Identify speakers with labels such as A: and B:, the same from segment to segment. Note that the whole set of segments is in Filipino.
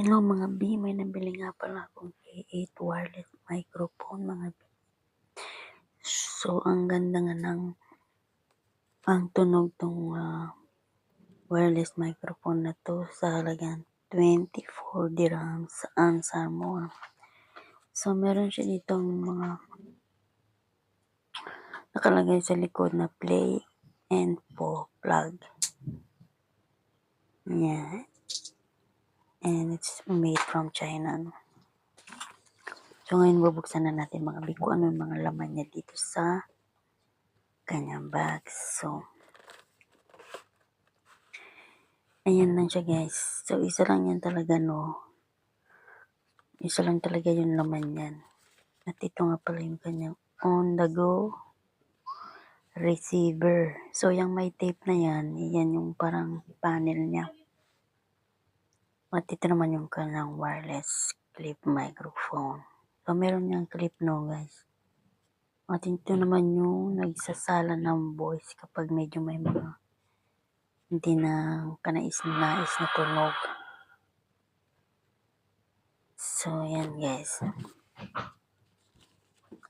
A: Hello mga B, may nabili nga pala akong K8 wireless microphone mga B. So, ang ganda nga ng ang tunog tong wireless microphone na to sa halagang 24 dirhams sa Ansar Mall. So, meron siya ditong mga nakalagay sa likod na play and plug. Yeah. And it's made from China. No? So, ngayon bubuksan na natin mga B kung ano yung mga laman niya dito sa kanyang box. So, ayan lang siya guys. So, isa lang yan talaga no. Isa lang talaga yung laman yan. At ito nga pala yung kanyang on the go receiver. So, yung may tape na yan, yan yung parang panel niya. At ito naman yung kanyang wireless clip microphone. So, meron niyang clip no guys. At ito naman yung nagsasala ng voice kapag medyo may mga hindi na kanais-nais na tunog. So, yan guys.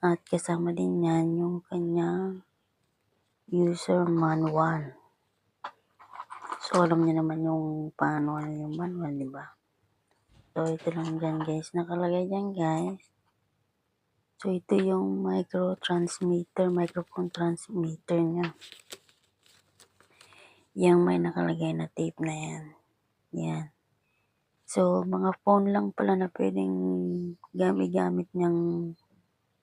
A: At kasama din yan yung kanyang user manual. So, alam niyo naman yung paano yung manual, di ba? So, ito lang dyan guys. Nakalagay dyan guys. So, ito yung microphone transmitter niya. Yang may nakalagay na tape na yan. Yan. So, mga phone lang pala na pwedeng gamit niyang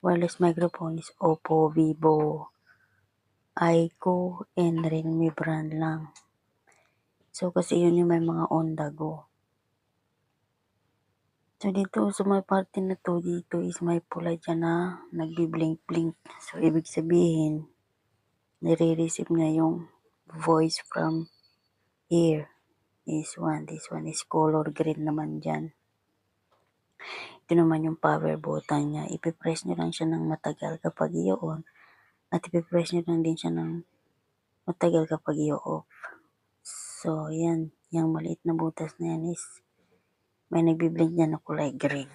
A: wireless microphone is Oppo, Vivo, Aiko, and Realme brand lang. So, kasi yun yung may mga on the go. So, dito sa may parte na to, dito is may pula dyan na nagbi-blink-blink. So, ibig sabihin, nire-receive niya yung voice from ear. This one is color green naman dyan. Ito naman yung power button niya. Ipipress nyo lang siya ng matagal kapag i-on. At ipipress nyo lang din siya ng matagal kapag i-off. So, yan. Yung maliit na butas na yan is may nagbiblink niya na kulay green.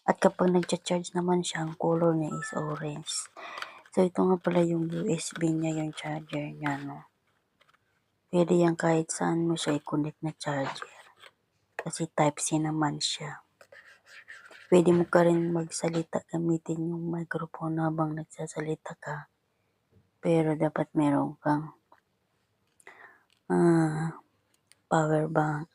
A: At kapag nagcha-charge naman siya, ang color niya is orange. So, ito nga pala yung USB niya, yung charger niya, no. Pwede yan kahit saan mo siya i-connect na charger. Kasi Type-C naman siya. Pwede mo ka rin magsalita gamitin yung microphone habang nagsasalita ka. Pero dapat meron kang power bank